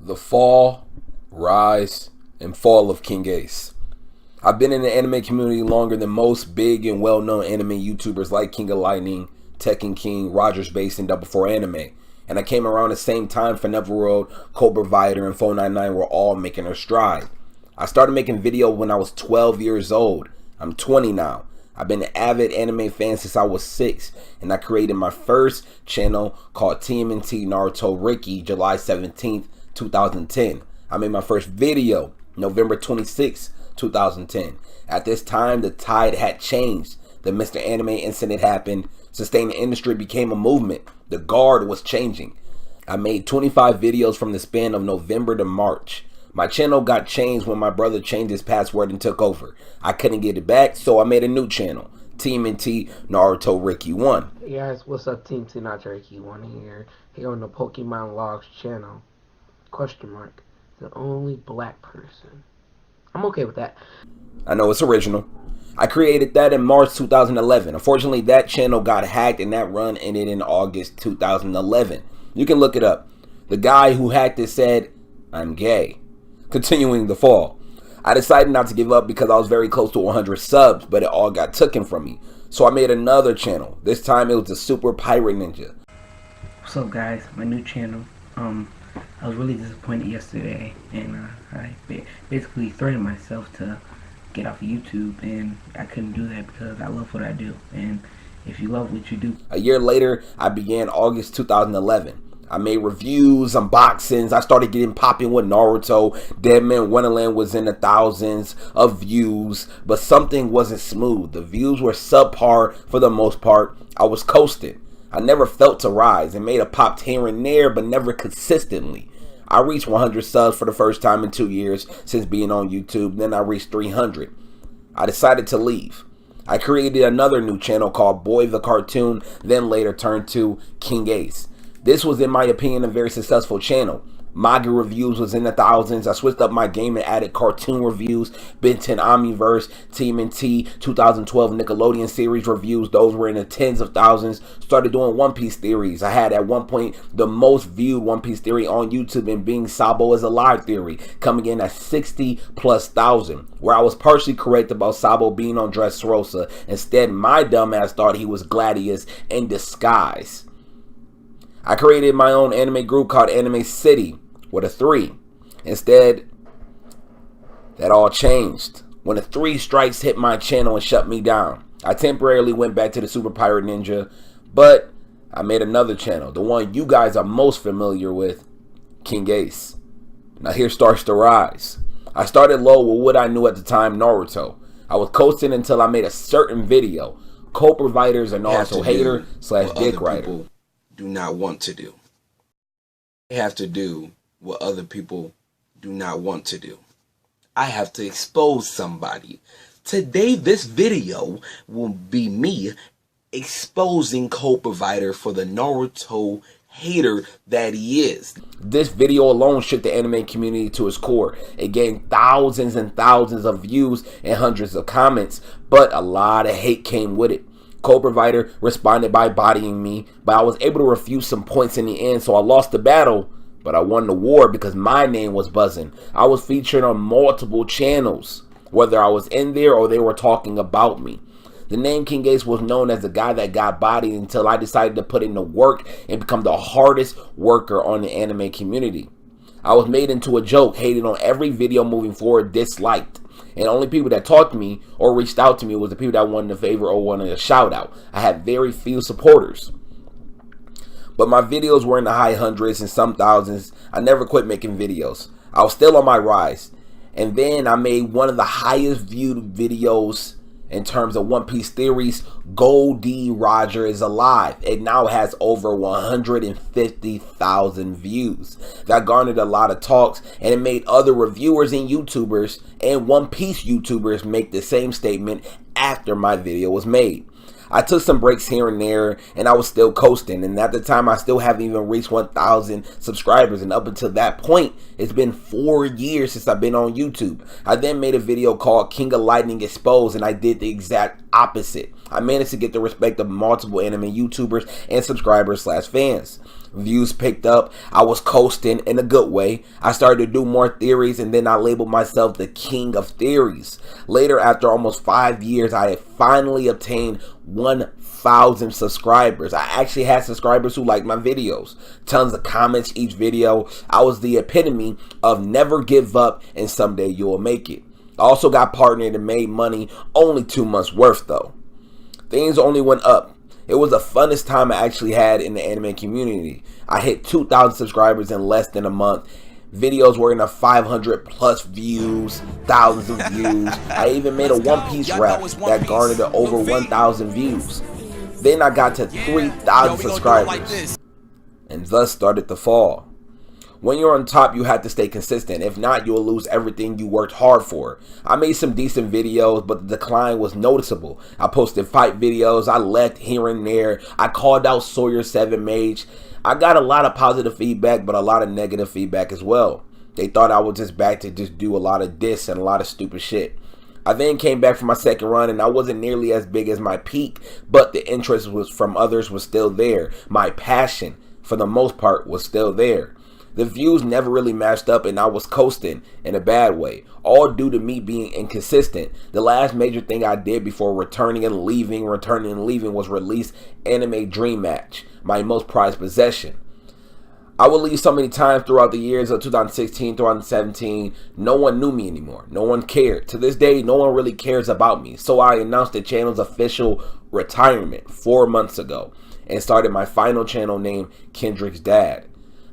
The fall, rise, and fall of KingAce. I've been in the anime community longer than most big and well-known anime YouTubers like King of Lightning, Tekken King, Rogers Base, and Double 4 Anime. And I came around the same time for Neverworld, Cobra Vider, and 499 were all making their stride. I started making video when I was 12 years old. I'm 20 now. I've been an avid anime fan since I was 6, and I created my first channel called TMNT Naruto Riki July 17th, 2010. I made my first video November 26, 2010. At this time, the tide had changed. The Mr. Anime incident happened. Sustained industry became a movement. The guard was changing. I made 25 videos from the span of November to March. My channel got changed when my brother changed his password and took over. I couldn't get it back, so I made a new channel, TMNT Naruto Riki 1. Hey guys, what's up? TMNT Naruto Riki 1 here on the Pokemon Logs channel. Question mark. The only black person. I'm okay with that. I know it's original. I created that in March 2011. Unfortunately, that channel got hacked and that run ended in August 2011. You can look it up. The guy who hacked it said, "I'm gay." Continuing the fall. I decided not to give up because I was very close to 100 subs, but it all got taken from me. So I made another channel. This time it was the Super Pirate Ninja. What's up guys? My new channel. I was really disappointed yesterday, and I basically threatened myself to get off of YouTube, and I couldn't do that because I love what I do, and if you love what you do. A year later, I began August 2011. I made reviews, unboxings. I started getting popping with Naruto. Deadman Wonderland was in the thousands of views, but something wasn't smooth. The views were subpar for the most part. I was coasting. I never felt to rise and made a pop here and there, but never consistently. I reached 100 subs for the first time in 2 years since being on YouTube. Then I reached 300. I decided to leave. I created another new channel called Boy the Cartoon, then later turned to KingAce. This was, in my opinion, a very successful channel. Manga reviews was in the thousands. I switched up my game and added cartoon reviews, Ben 10 Omniverse, TMNT 2012 Nickelodeon series reviews. Those were in the tens of thousands. Started doing One Piece theories. I had at one point the most viewed One Piece theory on YouTube, and being Sabo is alive theory, coming in at 60,000+, where I was partially correct about Sabo being on Dressrosa. Instead, my dumbass thought he was Gladius in disguise. I created my own anime group called Anime City with a 3. Instead, that all changed when the 3 strikes hit my channel and shut me down. I temporarily went back to the Super Pirate Ninja, but I made another channel, the one you guys are most familiar with, KingAce. Now here starts the rise. I started low with what I knew at the time, Naruto. I was coasting until I made a certain video, co-providers and Naruto hater / dick writer. Do not want to do. I have to do what other people do not want to do. I have to expose somebody. Today, this video will be me exposing co-provider for the Naruto hater that he is. This video alone shook the anime community to its core. It gained thousands and thousands of views and hundreds of comments, but a lot of hate came with it. Co-provider responded by bodying me, but I was able to refuse some points in the end, so I lost the battle, but I won the war because my name was buzzing. I was featured on multiple channels, whether I was in there or they were talking about me. The name KingAce was known as the guy that got bodied until I decided to put in the work and become the hardest worker on the anime community. I was made into a joke, hated on every video moving forward, disliked. And only people that talked to me or reached out to me was the people that wanted a favor or wanted a shout out. I had very few supporters. But my videos were in the high hundreds and some thousands. I never quit making videos. I was still on my rise. And then I made one of the highest viewed videos in terms of One Piece theories, Goldie Roger is alive. It now has over 150,000 views. That garnered a lot of talks, and it made other reviewers and YouTubers and One Piece YouTubers make the same statement after my video was made. I took some breaks here and there, and I was still coasting, and at the time I still haven't even reached 1,000 subscribers, and up until that point it's been 4 years since I've been on YouTube. I then made a video called King of Lightning Exposed, and I did the exact opposite. I managed to get the respect of multiple anime YouTubers and subscribers / fans. Views picked up. I was coasting in a good way. I started to do more theories, and then I labeled myself the king of theories. Later, after almost 5 years, I had finally obtained 1,000 subscribers. I actually had subscribers who liked my videos. Tons of comments each video. I was the epitome of never give up and someday you will make it. I also got partnered and made money, only 2 months worth though. Things only went up. It was the funnest time I actually had in the anime community. I hit 2,000 subscribers in less than a month. Videos were in the 500 plus views, thousands of views. I even made a One Piece rap that garnered over 1,000 views. Then I got to 3,000 subscribers and thus started to fall. When you're on top, you have to stay consistent. If not, you'll lose everything you worked hard for. I made some decent videos, but the decline was noticeable. I posted fight videos. I left here and there. I called out Sawyer 7 Mage. I got a lot of positive feedback, but a lot of negative feedback as well. They thought I was just back to just do a lot of diss and a lot of stupid shit. I then came back for my second run, and I wasn't nearly as big as my peak, but the interest was from others was still there. My passion, for the most part, was still there. The views never really matched up, and I was coasting in a bad way, all due to me being inconsistent. The last major thing I did before returning and leaving was release Anime Dream Match, my most prized possession. I would leave so many times throughout the years of 2016, 2017. No one knew me anymore. No one cared. To this day, no one really cares about me. So I announced the channel's official retirement 4 months ago and started my final channel named Kendrick's Dad.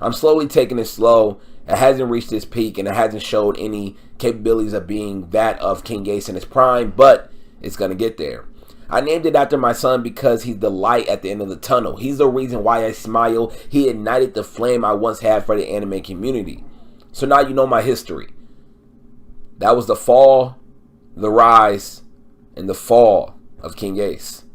I'm slowly taking it slow. It hasn't reached its peak, and it hasn't showed any capabilities of being that of KingAce in its prime, but it's going to get there. I named it after my son because he's the light at the end of the tunnel. He's the reason why I smile. He ignited the flame I once had for the anime community. So now you know my history. That was the fall, the rise, and the fall of KingAce.